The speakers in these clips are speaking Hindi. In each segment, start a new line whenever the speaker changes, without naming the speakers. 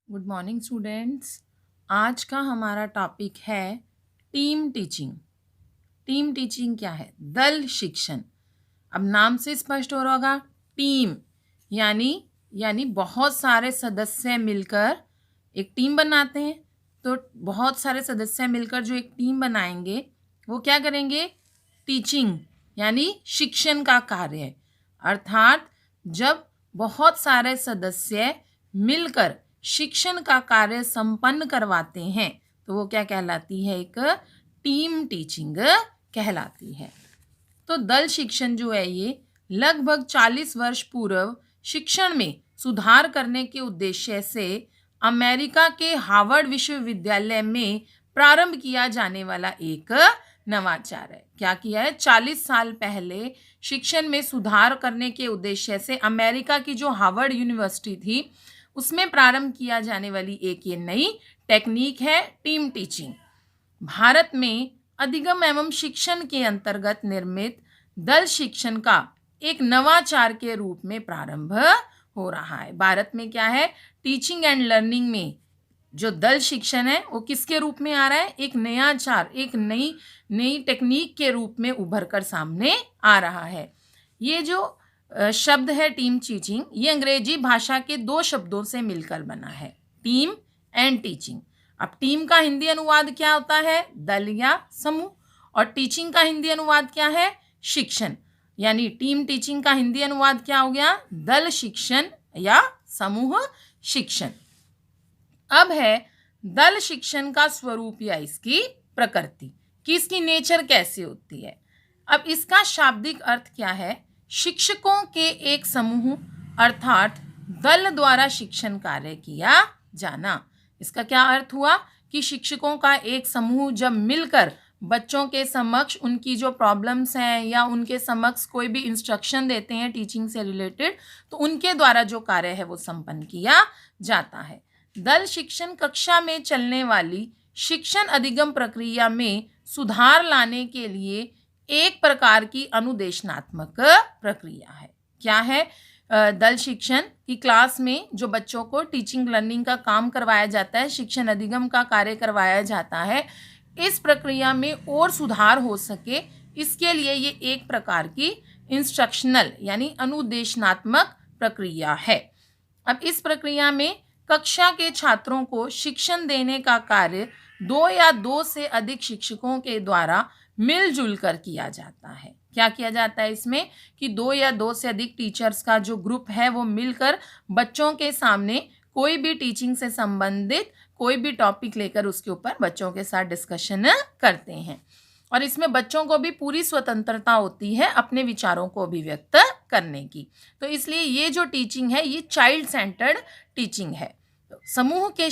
Good morning students. आज का हमारा टॉपिक है टीम टीचिंग। टीम टीचिंग क्या है? दल शिक्षण। अब नाम से स्पष्ट हो रहा होगा, टीम यानी बहुत सारे सदस्य मिलकर एक टीम बनाते हैं। तो बहुत सारे सदस्य मिलकर जो एक टीम बनाएंगे वो क्या करेंगे? टीचिंग यानी शिक्षण का कार्य है। अर्थात जब बहुत सारे सदस्य मिलकर शिक्षण का कार्य संपन्न करवाते हैं तो वो क्या कहलाती है? एक टीम टीचिंग कहलाती है। तो दल शिक्षण जो है ये लगभग 40 वर्ष पूर्व शिक्षण में सुधार करने के उद्देश्य से अमेरिका के हार्वर्ड विश्वविद्यालय में प्रारंभ किया जाने वाला एक नवाचार है। क्या किया है? 40 साल पहले शिक्षण में सुधार करने के उद्देश्य से अमेरिका की जो हार्वर्ड यूनिवर्सिटी थी उसमें प्रारंभ किया जाने वाली एक ये नई टेक्निक है टीम टीचिंग। भारत में अधिगम एवं शिक्षण के अंतर्गत निर्मित दल शिक्षण का एक नवाचार के रूप में प्रारंभ हो रहा है। भारत में क्या है? टीचिंग एंड लर्निंग में जो दल शिक्षण है वो किसके रूप में आ रहा है? एक नयाचार, एक नई टेक्निक के रूप में उभर कर सामने आ रहा है। ये जो शब्द है टीम टीचिंग, ये अंग्रेजी भाषा के दो शब्दों से मिलकर बना है, टीम एंड टीचिंग। अब टीम का हिंदी अनुवाद क्या होता है? दल या समूह। और टीचिंग का हिंदी अनुवाद क्या है? शिक्षण। यानी टीम टीचिंग का हिंदी अनुवाद क्या हो गया? दल शिक्षण या समूह शिक्षण। अब है दल शिक्षण का स्वरूप या इसकी प्रकृति कि इसकी नेचर कैसी होती है। अब इसका शाब्दिक अर्थ क्या है? शिक्षकों के एक समूह अर्थात दल द्वारा शिक्षण कार्य किया जाना। इसका क्या अर्थ हुआ कि शिक्षकों का एक समूह जब मिलकर बच्चों के समक्ष उनकी जो प्रॉब्लम्स हैं या उनके समक्ष कोई भी इंस्ट्रक्शन देते हैं टीचिंग से रिलेटेड, तो उनके द्वारा जो कार्य है वो संपन्न किया जाता है। दल शिक्षण कक्षा में चलने वाली शिक्षण अधिगम प्रक्रिया में सुधार लाने के लिए एक प्रकार की अनुदेशनात्मक प्रक्रिया है। क्या है? दल शिक्षण की क्लास में जो बच्चों को टीचिंग लर्निंग का काम करवाया जाता है, शिक्षण अधिगम का कार्य करवाया जाता है, इस प्रक्रिया में और सुधार हो सके इसके लिए ये एक प्रकार की इंस्ट्रक्शनल यानी अनुदेशनात्मक प्रक्रिया है। अब इस प्रक्रिया में कक्षा के छात्रों को शिक्षण देने का कार्य 2 या 2 से अधिक शिक्षकों के द्वारा मिलजुल कर किया जाता है। क्या किया जाता है इसमें कि 2 या 2 से अधिक टीचर्स का जो ग्रुप है वो मिलकर बच्चों के सामने कोई भी टीचिंग से संबंधित कोई भी टॉपिक लेकर उसके ऊपर बच्चों के साथ डिस्कशन करते हैं। और इसमें बच्चों को भी पूरी स्वतंत्रता होती है अपने विचारों को अभिव्यक्त करने की। तो इसलिए ये जो टीचिंग है ये चाइल्ड सेंटर्ड टीचिंग है। तो समूह के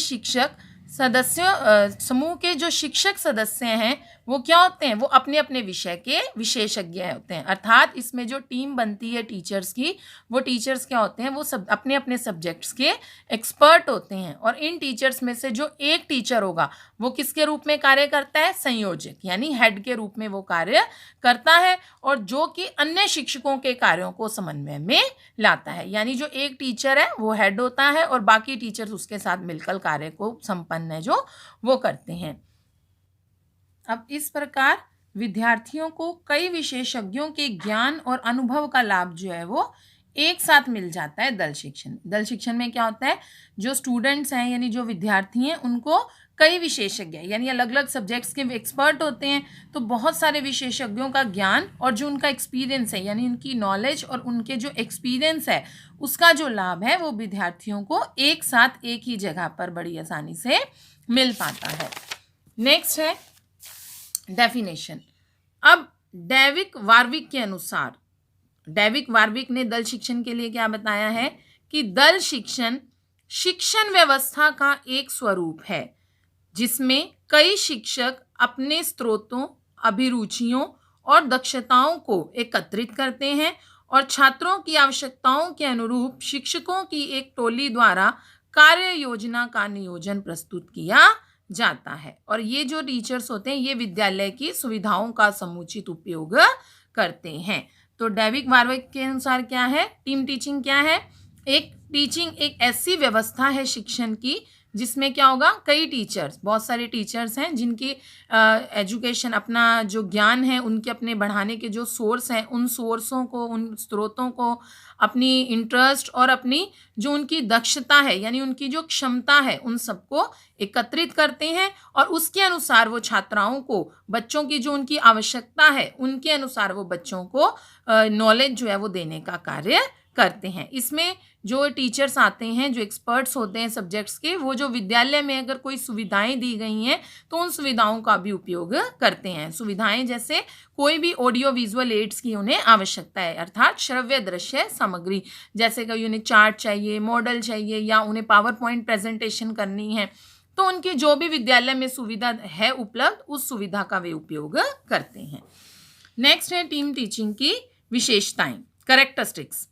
समूह के जो शिक्षक सदस्य हैं वो क्या होते हैं? वो अपने अपने विषय के विशेषज्ञ होते हैं। अर्थात इसमें जो टीम बनती है टीचर्स की, वो टीचर्स क्या होते हैं? वो सब अपने अपने सब्जेक्ट्स के एक्सपर्ट होते हैं। और इन टीचर्स में से जो एक टीचर होगा वो किसके रूप में कार्य करता है? संयोजक यानी हेड के रूप में वो कार्य करता है, और जो कि अन्य शिक्षकों के कार्यों को समन्वय में लाता है। यानी जो एक टीचर है वो हेड होता है और बाकी टीचर्स उसके साथ मिलकर कार्य को संपन्न है जो वो करते हैं। अब इस प्रकार विद्यार्थियों को कई विशेषज्ञों के ज्ञान और अनुभव का लाभ जो है वो एक साथ मिल जाता है दल शिक्षण। दल शिक्षण में क्या होता है? जो स्टूडेंट्स हैं यानी जो विद्यार्थी हैं उनको कई विशेषज्ञ यानी अलग अलग सब्जेक्ट्स के एक्सपर्ट होते हैं, तो बहुत सारे विशेषज्ञों का ज्ञान और जो उनका एक्सपीरियंस है यानी उनकी नॉलेज और उनके जो एक्सपीरियंस है उसका जो लाभ है वो विद्यार्थियों को एक साथ एक ही जगह पर बड़ी आसानी से मिल पाता है। नेक्स्ट है डेफिनेशन। अब डेविक वार्विक के अनुसार, डेविक वार्विक ने दल शिक्षण के लिए क्या बताया है कि दल शिक्षण शिक्षण व्यवस्था का एक स्वरूप है जिसमें कई शिक्षक अपने स्रोतों, अभिरुचियों और दक्षताओं को एकत्रित करते हैं और छात्रों की आवश्यकताओं के अनुरूप शिक्षकों की एक टोली द्वारा कार्य योजना का नियोजन प्रस्तुत किया जाता है। और ये जो टीचर्स होते हैं ये विद्यालय की सुविधाओं का समुचित उपयोग करते हैं। तो डेविक वार्विक के अनुसार क्या है? टीम टीचिंग क्या है? एक टीचिंग एक ऐसी व्यवस्था है शिक्षण की जिसमें क्या होगा, कई टीचर्स, बहुत सारे टीचर्स हैं जिनकी एजुकेशन, अपना जो ज्ञान है उनके अपने बढ़ाने के जो सोर्स हैं, उन सोर्सों को, उन स्रोतों को, अपनी इंटरेस्ट और अपनी जो उनकी दक्षता है यानी उनकी जो क्षमता है उन सबको एकत्रित करते हैं और उसके अनुसार वो छात्राओं को, बच्चों की जो उनकी आवश्यकता है उनके अनुसार वो बच्चों को नॉलेज जो है वो देने का कार्य करते हैं। इसमें जो टीचर्स आते हैं, जो एक्सपर्ट्स होते हैं सब्जेक्ट्स के, वो जो विद्यालय में अगर कोई सुविधाएं दी गई हैं तो उन सुविधाओं का भी उपयोग करते हैं। सुविधाएं जैसे कोई भी ऑडियो विजुअल एड्स की उन्हें आवश्यकता है, अर्थात श्रव्य दृश्य सामग्री, जैसे कि उन्हें चार्ट चाहिए, मॉडल चाहिए या उन्हें पावर पॉइंट प्रेजेंटेशन करनी है, तो उनकी जो भी विद्यालय में सुविधा है उपलब्ध, उस सुविधा का वे उपयोग करते हैं। नेक्स्ट है टीम टीचिंग की विशेषताएं, कैरेक्टरिस्टिक्स।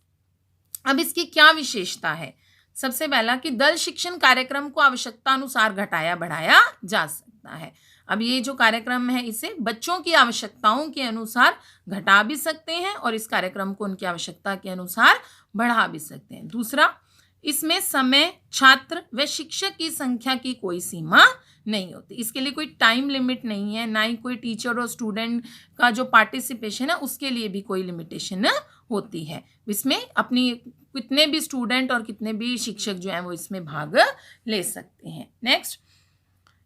अब इसकी क्या विशेषता है? सबसे पहला कि दल शिक्षण कार्यक्रम को आवश्यकता अनुसार घटाया बढ़ाया जा सकता है। अब ये जो कार्यक्रम है इसे बच्चों की आवश्यकताओं के अनुसार घटा भी सकते हैं और इस कार्यक्रम को उनकी आवश्यकता के अनुसार बढ़ा भी सकते हैं। दूसरा, इसमें समय, छात्र व शिक्षक की संख्या की कोई सीमा नहीं होती। इसके लिए कोई टाइम लिमिट नहीं है, ना ही कोई टीचर और स्टूडेंट का जो पार्टिसिपेशन है उसके लिए भी कोई लिमिटेशन होती है। इसमें अपनी कितने भी स्टूडेंट और कितने भी शिक्षक जो हैं वो इसमें भाग ले सकते हैं। नेक्स्ट,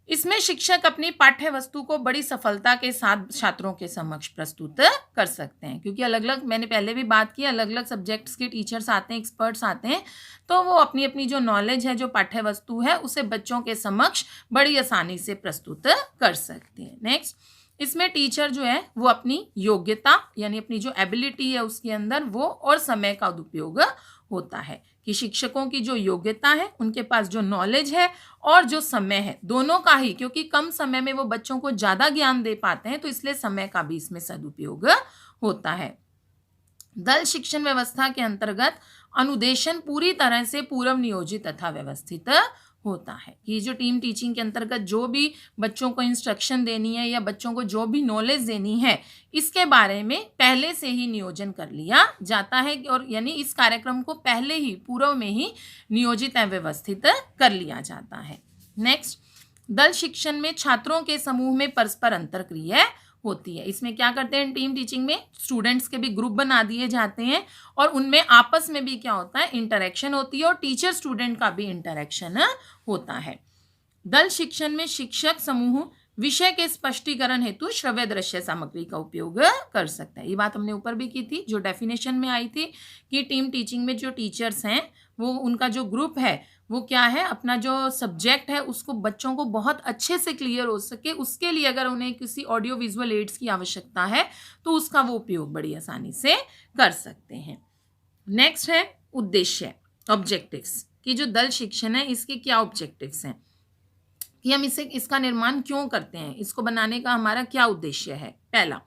इसमें शिक्षक अपनी पाठ्य वस्तु को बड़ी सफलता के साथ छात्रों के समक्ष प्रस्तुत कर सकते हैं, क्योंकि अलग अलग, मैंने पहले भी बात की, अलग अलग सब्जेक्ट्स के टीचर्स आते हैं, एक्सपर्ट्स आते हैं, तो वो अपनी अपनी जो नॉलेज है, जो पाठ्य वस्तु है, उसे बच्चों के समक्ष बड़ी आसानी से प्रस्तुत कर सकते हैं। नेक्स्ट, इसमें टीचर जो है वो अपनी योग्यता यानी अपनी जो एबिलिटी है उसके अंदर वो और समय का उपयोग होता है कि शिक्षकों की जो योग्यता है, उनके पास जो नॉलेज है और जो समय है, दोनों का ही, क्योंकि कम समय में वो बच्चों को ज़्यादा ज्ञान दे पाते हैं, तो इसलिए समय का भी इसमें सदुपयोग होता है। दल शिक्षण व्यवस्था के अंतर्गत अनुदेशन पूरी तरह से पूर्व नियोजित तथा व्यवस्थित होता है कि जो टीम टीचिंग के अंतर्गत जो भी बच्चों को इंस्ट्रक्शन देनी है या बच्चों को जो भी नॉलेज देनी है, इसके बारे में पहले से ही नियोजन कर लिया जाता है और यानी इस कार्यक्रम को पहले ही पूर्व में ही नियोजित एवं व्यवस्थित कर लिया जाता है। नेक्स्ट, दल शिक्षण में छात्रों के समूह में परस्पर अंतरक्रिया होती है। इसमें क्या करते हैं, टीम टीचिंग में स्टूडेंट्स के भी ग्रुप बना दिए जाते हैं और उनमें आपस में भी क्या होता है, इंटरेक्शन होती है और टीचर स्टूडेंट का भी इंटरेक्शन होता है। दल शिक्षण में शिक्षक समूह विषय के स्पष्टीकरण हेतु श्रव्य दृश्य सामग्री का उपयोग कर सकता है। ये बात हमने ऊपर भी की थी, जो डेफिनेशन में आई थी कि टीम टीचिंग में जो टीचर्स हैं वो, उनका जो ग्रुप है वो क्या है, अपना जो सब्जेक्ट है उसको बच्चों को बहुत अच्छे से क्लियर हो सके, उसके लिए अगर उन्हें किसी ऑडियो विजुअल एड्स की आवश्यकता है तो उसका वो उपयोग बड़ी आसानी से कर सकते हैं। नेक्स्ट है उद्देश्य, ऑब्जेक्टिव्स, कि जो दल शिक्षण है इसके क्या ऑब्जेक्टिव्स हैं, कि हम इसका निर्माण क्यों करते हैं, इसको बनाने का हमारा क्या उद्देश्य है। पहला,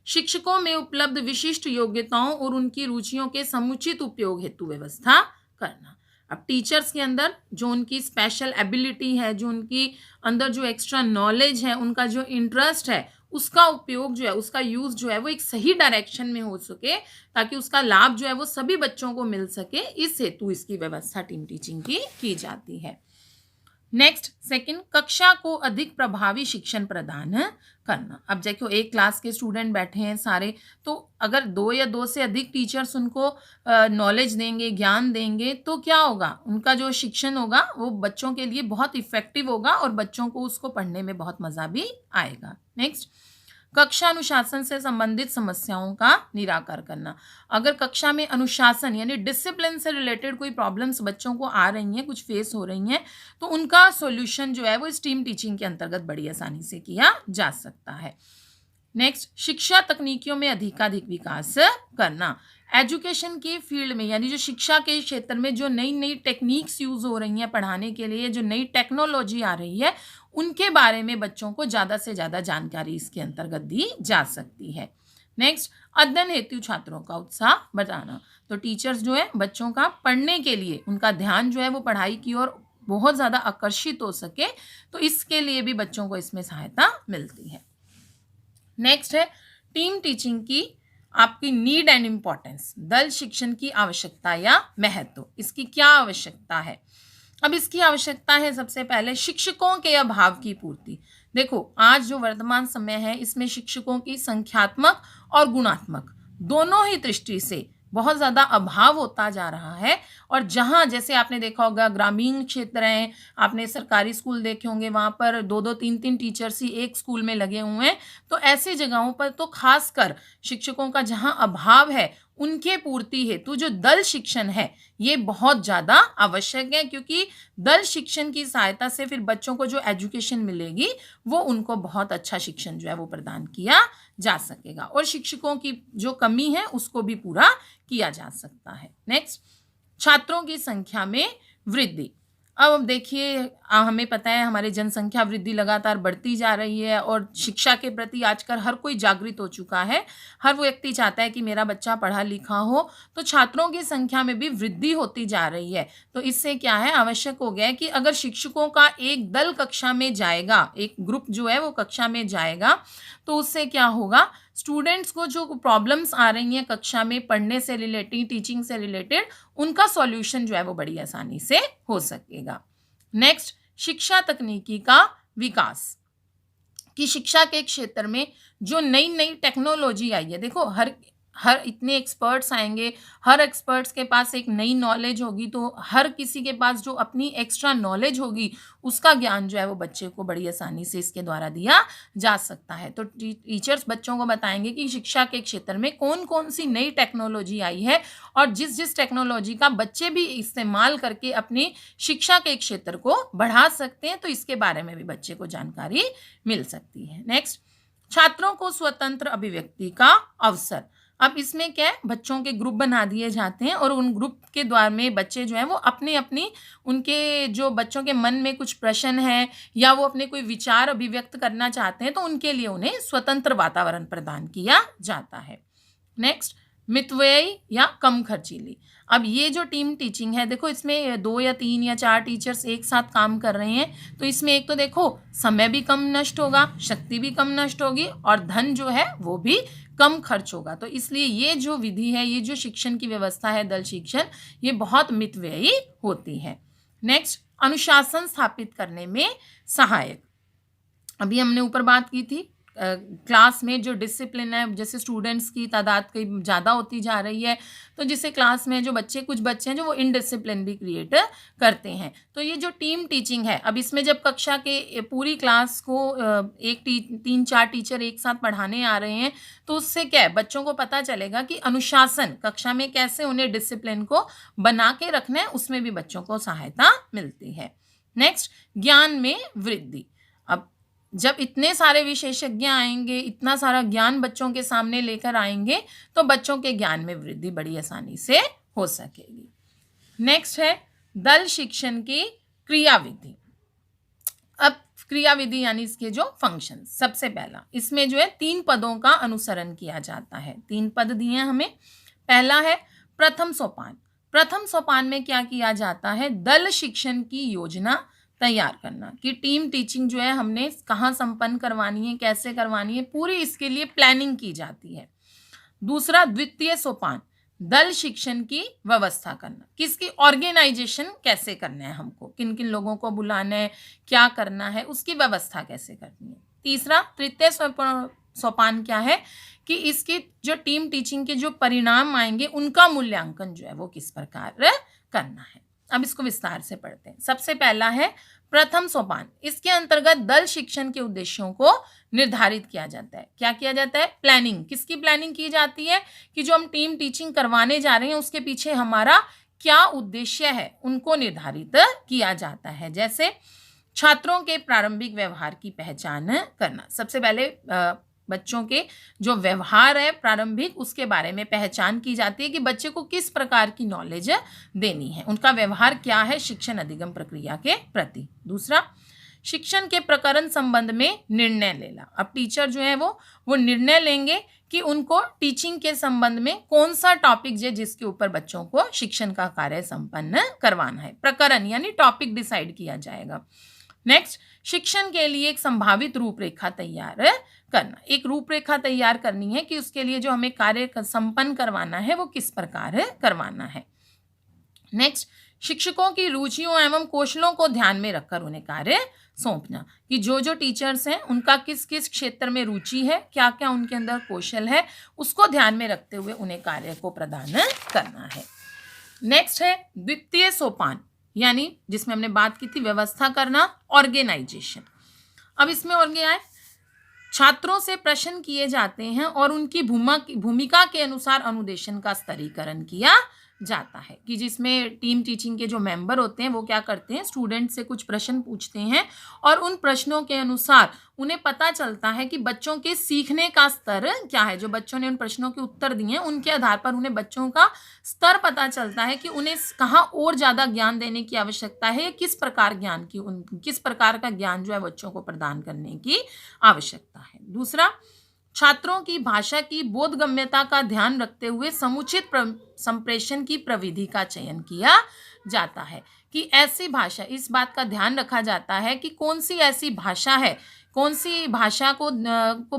शिक्षकों में उपलब्ध विशिष्ट योग्यताओं और उनकी रुचियों के समुचित उपयोग हेतु व्यवस्था करना। अब टीचर्स के अंदर जो उनकी स्पेशल एबिलिटी है, जो उनकी अंदर जो एक्स्ट्रा नॉलेज है, उनका जो इंटरेस्ट है, उसका उपयोग जो है, उसका यूज़ जो है वो एक सही डायरेक्शन में हो सके ताकि उसका लाभ जो है वो सभी बच्चों को मिल सके, इस हेतु इसकी व्यवस्था टीम टीचिंग की जाती है। नेक्स्ट, सेकंड, कक्षा को अधिक प्रभावी शिक्षण प्रदान करना। अब देखो एक क्लास के स्टूडेंट बैठे हैं सारे, तो अगर 2 या 2 से अधिक टीचर्स उनको नॉलेज देंगे, ज्ञान देंगे, तो क्या होगा, उनका जो शिक्षण होगा वो बच्चों के लिए बहुत इफेक्टिव होगा और बच्चों को उसको पढ़ने में बहुत मज़ा भी आएगा। नेक्स्ट, कक्षा अनुशासन से संबंधित समस्याओं का निराकरण करना। अगर कक्षा में अनुशासन यानी डिसिप्लिन से रिलेटेड कोई प्रॉब्लम्स बच्चों को आ रही हैं, कुछ फेस हो रही हैं, तो उनका सॉल्यूशन जो है वो इस टीम टीचिंग के अंतर्गत बड़ी आसानी से किया जा सकता है। नेक्स्ट, शिक्षा तकनीकियों में अधिकाधिक विकास करना। एजुकेशन की फील्ड में यानी जो शिक्षा के क्षेत्र में जो नई नई टेक्निक्स यूज़ हो रही हैं पढ़ाने के लिए, जो नई टेक्नोलॉजी आ रही है, उनके बारे में बच्चों को ज़्यादा से ज़्यादा जानकारी इसके अंतर्गत दी जा सकती है। नेक्स्ट, अध्ययन हेतु छात्रों का उत्साह बढ़ाना। तो टीचर्स जो है बच्चों का पढ़ने के लिए उनका ध्यान जो है वो पढ़ाई की ओर बहुत ज़्यादा आकर्षित हो सके, तो इसके लिए भी बच्चों को इसमें सहायता मिलती है। नेक्स्ट है टीम टीचिंग की आपकी नीड एंड इम्पोर्टेंस, दल शिक्षण की आवश्यकता या महत्व, इसकी क्या आवश्यकता है। अब इसकी आवश्यकता है सबसे पहले शिक्षकों के अभाव की पूर्ति। देखो आज जो वर्तमान समय है इसमें शिक्षकों की संख्यात्मक और गुणात्मक दोनों ही दृष्टि से बहुत ज़्यादा अभाव होता जा रहा है। और जहाँ जैसे आपने देखा होगा ग्रामीण क्षेत्र हैं, आपने सरकारी स्कूल देखे होंगे, वहाँ पर 2-2 3-3 टीचर्स ही एक स्कूल में लगे हुए हैं। तो ऐसी जगहों पर तो खासकर शिक्षकों का जहाँ अभाव है उनके पूर्ति हेतु जो दल शिक्षण है ये बहुत ज़्यादा आवश्यक है, क्योंकि दल शिक्षण की सहायता से फिर बच्चों को जो एजुकेशन मिलेगी वो उनको बहुत अच्छा शिक्षण जो है वो प्रदान किया जा सकेगा और शिक्षकों की जो कमी है उसको भी पूरा किया जा सकता है। नेक्स्ट, छात्रों की संख्या में वृद्धि। अब देखिए हमें पता है हमारी जनसंख्या वृद्धि लगातार बढ़ती जा रही है और शिक्षा के प्रति आजकल हर कोई जागृत हो चुका है। हर वो व्यक्ति चाहता है कि मेरा बच्चा पढ़ा लिखा हो, तो छात्रों की संख्या में भी वृद्धि होती जा रही है। तो इससे क्या है, आवश्यक हो गया है कि अगर शिक्षकों का एक दल कक्षा में जाएगा, एक ग्रुप जो है वो कक्षा में जाएगा, तो उससे क्या होगा, स्टूडेंट्स को जो प्रॉब्लम्स आ रही हैं कक्षा में पढ़ने से रिलेटेड, टीचिंग से रिलेटेड, उनका सॉल्यूशन जो है वो बड़ी आसानी से हो सकेगा। नेक्स्ट, शिक्षा तकनीकी का विकास, कि शिक्षा के क्षेत्र में जो नई नई टेक्नोलॉजी आई है। देखो हर इतने एक्सपर्ट्स आएंगे, हर एक्सपर्ट्स के पास एक नई नॉलेज होगी, तो हर किसी के पास जो अपनी एक्स्ट्रा नॉलेज होगी उसका ज्ञान जो है वो बच्चे को बड़ी आसानी से इसके द्वारा दिया जा सकता है। तो टीचर्स बच्चों को बताएंगे कि शिक्षा के क्षेत्र में कौन कौन सी नई टेक्नोलॉजी आई है और जिस जिस टेक्नोलॉजी का बच्चे भी इस्तेमाल करके अपनी शिक्षा के क्षेत्र को बढ़ा सकते हैं, तो इसके बारे में भी बच्चे को जानकारी मिल सकती है। नेक्स्ट, छात्रों को स्वतंत्र अभिव्यक्ति का अवसर। अब इसमें क्या है, बच्चों के ग्रुप बना दिए जाते हैं और उन ग्रुप के द्वारा में बच्चे जो हैं वो अपनी अपनी, उनके जो बच्चों के मन में कुछ प्रश्न है या वो अपने कोई विचार अभिव्यक्त करना चाहते हैं, तो उनके लिए उन्हें स्वतंत्र वातावरण प्रदान किया जाता है। नेक्स्ट, मितव्ययी या कम खर्चीली। अब ये जो टीम टीचिंग है, देखो इसमें 2 या 3 या 4 टीचर्स एक साथ काम कर रहे हैं, तो इसमें एक तो देखो समय भी कम नष्ट होगा, शक्ति भी कम नष्ट होगी और धन जो है वो भी कम खर्च होगा। तो इसलिए ये जो विधि है, ये जो शिक्षण की व्यवस्था है दल शिक्षण, ये बहुत मितव्ययी होती है। नेक्स्ट, अनुशासन स्थापित करने में सहायक। अभी हमने ऊपर बात की थी क्लास में जो डिसिप्लिन है, जैसे स्टूडेंट्स की तादाद कई ज़्यादा होती जा रही है, तो जिससे क्लास में जो कुछ बच्चे हैं जो वो इनडिसिप्लिन भी क्रिएट करते हैं। तो ये जो टीम टीचिंग है, अब इसमें जब कक्षा के पूरी क्लास को 3-4 टीचर एक साथ पढ़ाने आ रहे हैं, तो उससे क्या है, बच्चों को पता चलेगा कि अनुशासन कक्षा में कैसे उन्हें डिसिप्लिन को बना के रखना है, उसमें भी बच्चों को सहायता मिलती है। नेक्स्ट, ज्ञान में वृद्धि। अब जब इतने सारे विशेषज्ञ आएंगे, इतना सारा ज्ञान बच्चों के सामने लेकर आएंगे, तो बच्चों के ज्ञान में वृद्धि बड़ी आसानी से हो सकेगी। नेक्स्ट है दल शिक्षण की क्रियाविधि। अब क्रियाविधि यानी इसके जो फंक्शन, सबसे पहला इसमें जो है 3 पदों का अनुसरण किया जाता है। 3 पद दिए हैं हमें। पहला है प्रथम सोपान। प्रथम सोपान में क्या किया जाता है, दल शिक्षण की योजना तैयार करना, कि टीम टीचिंग जो है हमने कहाँ संपन्न करवानी है, कैसे करवानी है, पूरी इसके लिए प्लानिंग की जाती है। दूसरा, द्वितीय सोपान, दल शिक्षण की व्यवस्था करना, किसकी ऑर्गेनाइजेशन कैसे करना है, हमको किन किन लोगों को बुलाना है, क्या करना है, उसकी व्यवस्था कैसे करनी है। तीसरा, तृतीय सोपान क्या है कि इसकी जो टीम टीचिंग के जो परिणाम आएंगे उनका मूल्यांकन जो है वो किस प्रकार करना है। अब इसको विस्तार से पढ़ते हैं। सबसे पहला है प्रथम सोपान। इसके अंतर्गत दल शिक्षण के उद्देश्यों को निर्धारित किया जाता है। क्या किया जाता है, प्लानिंग। किसकी प्लानिंग की जाती है कि जो हम टीम टीचिंग करवाने जा रहे हैं उसके पीछे हमारा क्या उद्देश्य है, उनको निर्धारित किया जाता है। जैसे छात्रों के प्रारंभिक व्यवहार की पहचान करना। सबसे पहले बच्चों के जो व्यवहार है प्रारंभिक, उसके बारे में पहचान की जाती है कि बच्चे को किस प्रकार की नॉलेज देनी है, उनका व्यवहार क्या है शिक्षण अधिगम प्रक्रिया के प्रति। दूसरा, शिक्षण के प्रकरण संबंध में निर्णय लेना। अब टीचर जो है वो निर्णय लेंगे कि उनको टीचिंग के संबंध में कौन सा टॉपिक है जिसके ऊपर बच्चों को शिक्षण का कार्य संपन्न करवाना है। प्रकरण यानी टॉपिक डिसाइड किया जाएगा। नेक्स्ट, शिक्षण के लिए एक संभावित रूपरेखा तैयार करना, एक रूपरेखा तैयार करनी है कि उसके लिए जो हमें कार्य संपन्न करवाना है वो किस प्रकार करवाना है। नेक्स्ट, शिक्षकों की रुचियों एवं कौशलों को ध्यान में रखकर उन्हें कार्य सौंपना, कि जो जो टीचर्स हैं उनका किस किस क्षेत्र में रुचि है, क्या क्या उनके अंदर कौशल है, उसको ध्यान में रखते हुए उन्हें कार्य को प्रदान करना है। नेक्स्ट है द्वितीय सोपान, यानी जिसमें हमने बात की थी व्यवस्था करना, ऑर्गेनाइजेशन। अब इसमें और क्या है, छात्रों से प्रश्न किए जाते हैं और उनकी भूमिका के अनुसार अनुदेशन का स्तरीकरण किया जाता है, कि जिसमें टीम टीचिंग के जो मेंबर होते हैं वो क्या करते हैं, स्टूडेंट से कुछ प्रश्न पूछते हैं और उन प्रश्नों के अनुसार उन्हें पता चलता है कि बच्चों के सीखने का स्तर क्या है। जो बच्चों ने उन प्रश्नों के उत्तर दिए हैं उनके आधार पर उन्हें बच्चों का स्तर पता चलता है कि उन्हें कहाँ और ज़्यादा ज्ञान देने की आवश्यकता है, किस प्रकार किस प्रकार का ज्ञान जो है बच्चों को प्रदान करने की आवश्यकता है। दूसरा, छात्रों की भाषा की बोधगम्यता का ध्यान रखते हुए समुचित संप्रेषण की प्रविधि का चयन किया जाता है, कि ऐसी भाषा, इस बात का ध्यान रखा जाता है कि कौन सी ऐसी भाषा है, कौन सी भाषा को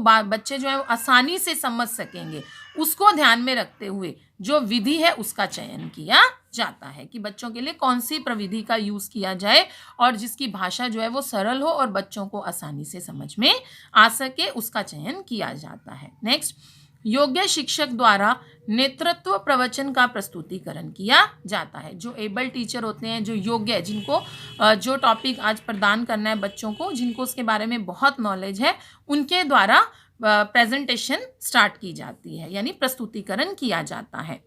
बच्चे जो है आसानी से समझ सकेंगे, उसको ध्यान में रखते हुए जो विधि है उसका चयन किया जाता है, कि बच्चों के लिए कौन सी प्रविधि का यूज़ किया जाए और जिसकी भाषा जो है वो सरल हो और बच्चों को आसानी से समझ में आ सके, उसका चयन किया जाता है। नेक्स्ट, योग्य शिक्षक द्वारा नेतृत्व प्रवचन का प्रस्तुतिकरण किया जाता है। जो एबल टीचर होते हैं, जो योग्य है, जिनको जो टॉपिक आज प्रदान करना है बच्चों को, जिनको उसके बारे में बहुत नॉलेज है, उनके द्वारा प्रेजेंटेशन स्टार्ट की जाती है, यानी प्रस्तुतिकरण किया जाता है।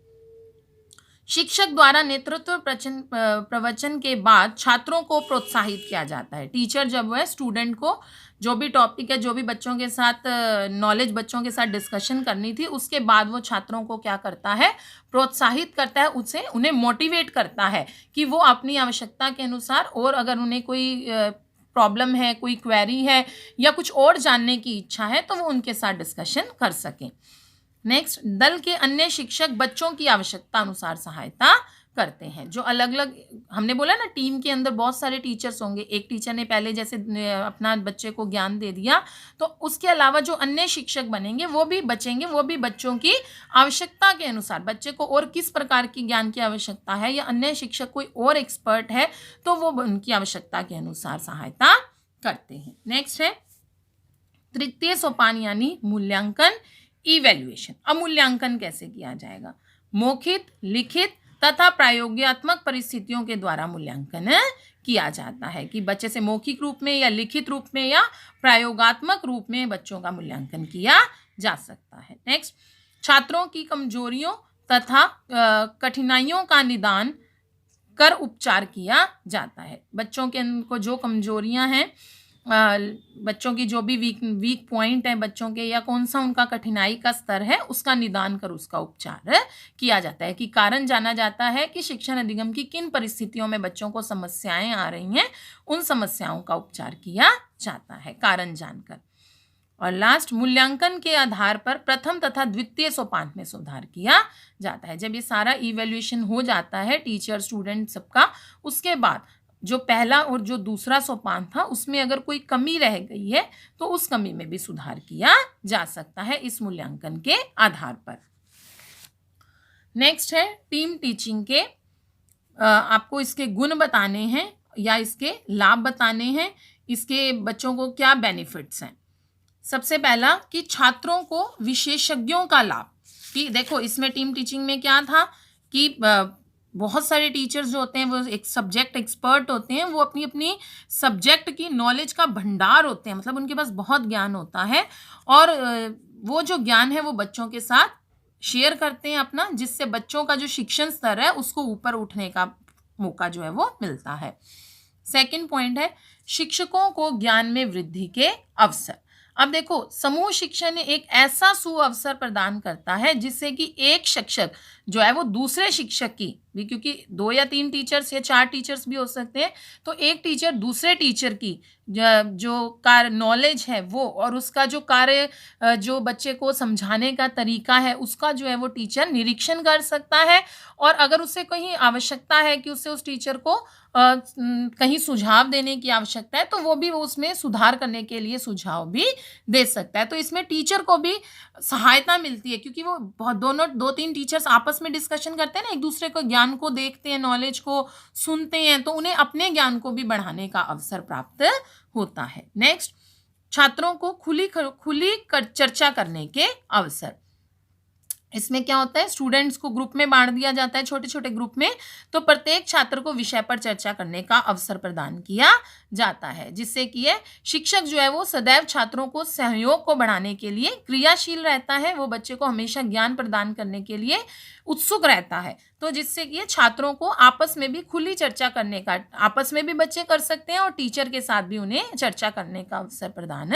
शिक्षक द्वारा नेतृत्व प्रवचन के बाद छात्रों को प्रोत्साहित किया जाता है। टीचर जब वह स्टूडेंट को जो भी टॉपिक है, जो भी बच्चों के साथ नॉलेज बच्चों के साथ डिस्कशन करनी थी, उसके बाद वो छात्रों को क्या करता है, प्रोत्साहित करता है, उन्हें मोटिवेट करता है कि वो अपनी आवश्यकता के अनुसार, और अगर उन्हें कोई प्रॉब्लम है, कोई क्वेरी है या कुछ और जानने की इच्छा है तो वो उनके साथ डिस्कशन कर सकें। नेक्स्ट, दल के अन्य शिक्षक बच्चों की आवश्यकता अनुसार सहायता करते हैं। जो अलग अलग, हमने बोला ना, टीम के अंदर बहुत सारे टीचर्स होंगे, एक टीचर ने पहले जैसे अपना बच्चे को ज्ञान दे दिया, तो उसके अलावा जो अन्य शिक्षक बनेंगे वो भी बच्चों की आवश्यकता के अनुसार, बच्चे को और किस प्रकार की ज्ञान की आवश्यकता है, या अन्य शिक्षक कोई और एक्सपर्ट है तो वो उनकी आवश्यकता के अनुसार सहायता करते हैं। नेक्स्ट है तृतीय सोपान, यानी मूल्यांकन, इवैल्यूएशन। अब मूल्यांकन कैसे किया जाएगा, मौखिक, लिखित तथा प्रयोगात्मक परिस्थितियों के द्वारा मूल्यांकन किया जाता है, कि बच्चे से मौखिक रूप में या लिखित रूप में या प्रयोगात्मक रूप में बच्चों का मूल्यांकन किया जा सकता है। नेक्स्ट, छात्रों की कमजोरियों तथा कठिनाइयों का निदान कर उपचार किया जाता है। बच्चों के को जो कमजोरियां हैं, बच्चों की जो भी वीक पॉइंट है बच्चों के, या कौन सा उनका कठिनाई का स्तर है, उसका निदान कर उसका उपचार किया जाता है, कि कारण जाना जाता है कि शिक्षण अधिगम की किन परिस्थितियों में बच्चों को समस्याएं आ रही हैं, उन समस्याओं का उपचार किया जाता है कारण जानकर। और लास्ट, मूल्यांकन के आधार पर प्रथम तथा द्वितीय सोपान में सुधार किया जाता है। जब ये सारा इवैल्यूएशन हो जाता है टीचर स्टूडेंट सबका, उसके बाद जो पहला और जो दूसरा सोपान था उसमें अगर कोई कमी रह गई है तो उस कमी में भी सुधार किया जा सकता है इस मूल्यांकन के आधार पर। नेक्स्ट है टीम टीचिंग के, आपको इसके गुण बताने हैं या इसके लाभ बताने हैं, इसके बच्चों को क्या बेनिफिट्स हैं। सबसे पहला कि छात्रों को विशेषज्ञों का लाभ, कि देखो इसमें टीम टीचिंग में क्या था कि बहुत सारे टीचर्स जो होते हैं वो एक सब्जेक्ट एक्सपर्ट होते हैं, वो अपनी अपनी सब्जेक्ट की नॉलेज का भंडार होते हैं, मतलब उनके पास बहुत ज्ञान होता है और वो जो ज्ञान है वो बच्चों के साथ शेयर करते हैं अपना, जिससे बच्चों का जो शिक्षण स्तर है उसको ऊपर उठने का मौका जो है वो मिलता है। सेकंड पॉइंट है शिक्षकों को ज्ञान में वृद्धि के अवसर। अब देखो समूह शिक्षण एक ऐसा सुअवसर प्रदान करता है जिससे कि एक शिक्षक जो है वो दूसरे शिक्षक की भी, क्योंकि 2 या 3 टीचर्स या 4 टीचर्स भी हो सकते हैं। तो एक टीचर दूसरे टीचर की जो कार्य नॉलेज है वो, और उसका जो कार्य जो बच्चे को समझाने का तरीका है उसका जो है वो टीचर निरीक्षण कर सकता है। और अगर उसे कहीं आवश्यकता है कि उसे उस टीचर को कहीं सुझाव देने की आवश्यकता है, तो वो भी उसमें सुधार करने के लिए सुझाव भी दे सकता है। तो इसमें टीचर को भी सहायता मिलती है, क्योंकि वो बहुत दोनों 2-3 टीचर्स आपस में डिस्कशन करते हैं ना, एक दूसरे को ज्ञान को देखते हैं, नॉलेज को सुनते हैं, तो उन्हें अपने ज्ञान को भी बढ़ाने का अवसर प्राप्त होता है। नेक्स्ट, छात्रों को खुली चर्चा करने के अवसर। इसमें क्या होता है, स्टूडेंट्स को ग्रुप में बांट दिया जाता है, छोटे छोटे ग्रुप में। तो प्रत्येक छात्र को विषय पर चर्चा करने का अवसर प्रदान किया जाता है, जिससे कि शिक्षक जो है वो सदैव छात्रों को सहयोग को बढ़ाने के लिए क्रियाशील रहता है। वो बच्चे को हमेशा ज्ञान प्रदान करने के लिए उत्सुक रहता है। तो जिससे कि छात्रों को आपस में भी खुली चर्चा करने का, आपस में भी बच्चे कर सकते हैं और टीचर के साथ भी उन्हें चर्चा करने का अवसर प्रदान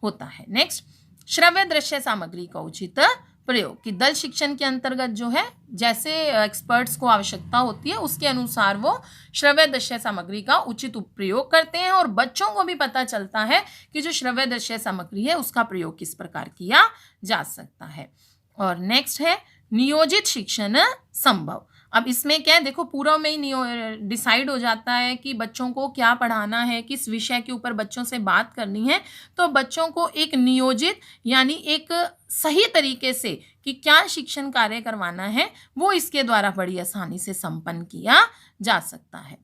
होता है। नेक्स्ट, श्रव्य दृश्य सामग्री का उचित प्रयोग। कि दल शिक्षण के अंतर्गत जो है, जैसे एक्सपर्ट्स को आवश्यकता होती है उसके अनुसार वो श्रव्य दृश्य सामग्री का उचित प्रयोग करते हैं, और बच्चों को भी पता चलता है कि जो श्रव्य दृश्य सामग्री है उसका प्रयोग किस प्रकार किया जा सकता है। और नेक्स्ट है नियोजित शिक्षण संभव। अब इसमें क्या है, देखो पूरा में ही डिसाइड हो जाता है कि बच्चों को क्या पढ़ाना है, किस विषय के ऊपर बच्चों से बात करनी है। तो बच्चों को एक नियोजित यानी एक सही तरीके से कि क्या शिक्षण कार्य करवाना है, वो इसके द्वारा बड़ी आसानी से संपन्न किया जा सकता है।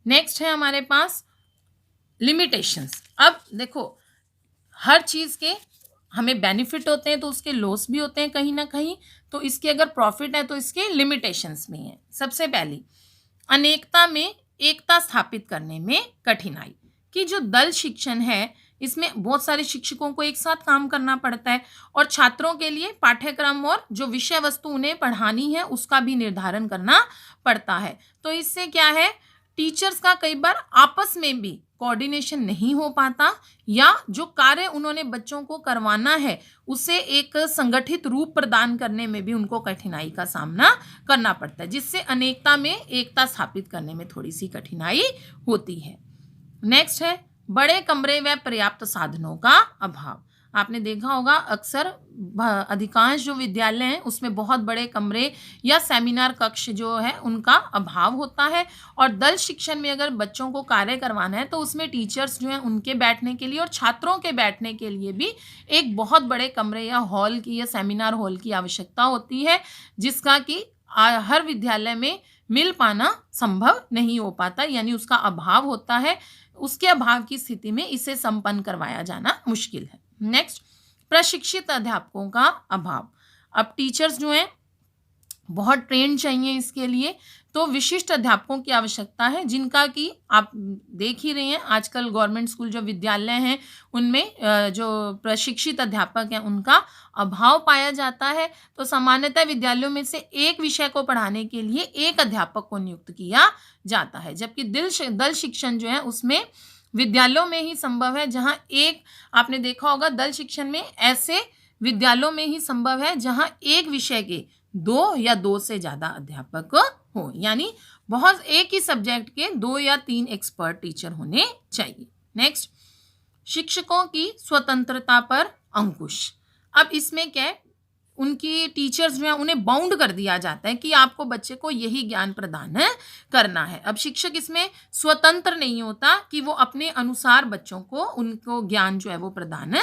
नेक्स्ट है हमारे पास लिमिटेशंस। अब देखो हर चीज़ के हमें बेनिफिट होते हैं तो उसके लॉस भी होते हैं कहीं ना कहीं। तो इसके अगर प्रॉफिट है तो इसके लिमिटेशंस भी हैं। सबसे पहली, अनेकता में एकता स्थापित करने में कठिनाई। कि जो दल शिक्षण है इसमें बहुत सारे शिक्षकों को एक साथ काम करना पड़ता है, और छात्रों के लिए पाठ्यक्रम और जो विषय वस्तु उन्हें पढ़ानी है उसका भी निर्धारण करना पड़ता है। तो इससे क्या है, टीचर्स का कई बार आपस में भी कोऑर्डिनेशन नहीं हो पाता, या जो कार्य उन्होंने बच्चों को करवाना है उसे एक संगठित रूप प्रदान करने में भी उनको कठिनाई का सामना करना पड़ता है, जिससे अनेकता में एकता स्थापित करने में थोड़ी सी कठिनाई होती है। नेक्स्ट है बड़े कमरे व पर्याप्त साधनों का अभाव। आपने देखा होगा अक्सर अधिकांश जो विद्यालय हैं उसमें बहुत बड़े कमरे या सेमिनार कक्ष जो है उनका अभाव होता है। और दल शिक्षण में अगर बच्चों को कार्य करवाना है तो उसमें टीचर्स जो हैं उनके बैठने के लिए और छात्रों के बैठने के लिए भी एक बहुत बड़े कमरे या हॉल की या सेमिनार हॉल की आवश्यकता होती है, जिसका कि हर विद्यालय में मिल पाना संभव नहीं हो पाता, यानी उसका अभाव होता है। उसके अभाव की स्थिति में इसे संपन्न करवाया जाना मुश्किल है। नेक्स्ट, प्रशिक्षित अध्यापकों का अभाव। अब टीचर्स जो हैं बहुत ट्रेंड चाहिए इसके लिए, तो विशिष्ट अध्यापकों की आवश्यकता है, जिनका कि आप देख ही रहे हैं आजकल गवर्नमेंट स्कूल जो विद्यालय हैं उनमें जो प्रशिक्षित अध्यापक हैं उनका अभाव पाया जाता है। तो सामान्यतः विद्यालयों में से एक विषय को पढ़ाने के लिए एक अध्यापक को नियुक्त किया जाता है, जबकि दल शिक्षण जो है उसमें विद्यालयों में ही संभव है, जहाँ एक, आपने देखा होगा दल शिक्षण में ऐसे विद्यालयों में ही संभव है जहाँ एक विषय के 2 या 2 से ज़्यादा अध्यापक हो, यानी बहुत एक ही सब्जेक्ट के 2 या 3 एक्सपर्ट टीचर होने चाहिए। नेक्स्ट, शिक्षकों की स्वतंत्रता पर अंकुश। अब इसमें क्या है, उनकी टीचर्स जो है उन्हें बाउंड कर दिया जाता है कि आपको बच्चे को यही ज्ञान प्रदान करना है। अब शिक्षक इसमें स्वतंत्र नहीं होता कि वो अपने अनुसार बच्चों को उनको ज्ञान जो है वो प्रदान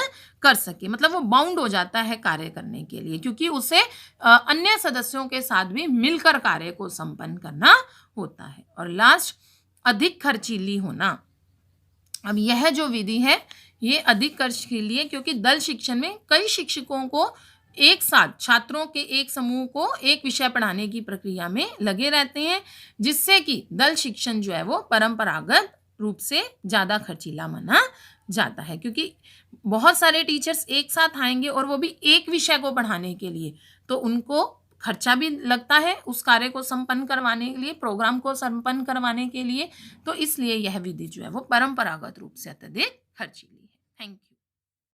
कर सके, मतलब वो बाउंड हो जाता है कार्य करने के लिए, क्योंकि उसे अन्य सदस्यों के साथ भी मिलकर कार्य को संपन्न करना होता है। और लास्ट, अधिक खर्चीली होना। अब यह जो विधि है ये अधिक खर्चीली है, क्योंकि दल शिक्षण में कई शिक्षकों को एक साथ छात्रों के एक समूह को एक विषय पढ़ाने की प्रक्रिया में लगे रहते हैं, जिससे कि दल शिक्षण जो है वो परंपरागत रूप से ज़्यादा खर्चीला माना जाता है, क्योंकि बहुत सारे टीचर्स एक साथ आएंगे और वो भी एक विषय को पढ़ाने के लिए, तो उनको खर्चा भी लगता है उस कार्य को संपन्न करवाने के लिए, प्रोग्राम को संपन्न करवाने के लिए। तो इसलिए यह विधि जो है वो परंपरागत रूप से अत्यधिक खर्चीली है। Thank you.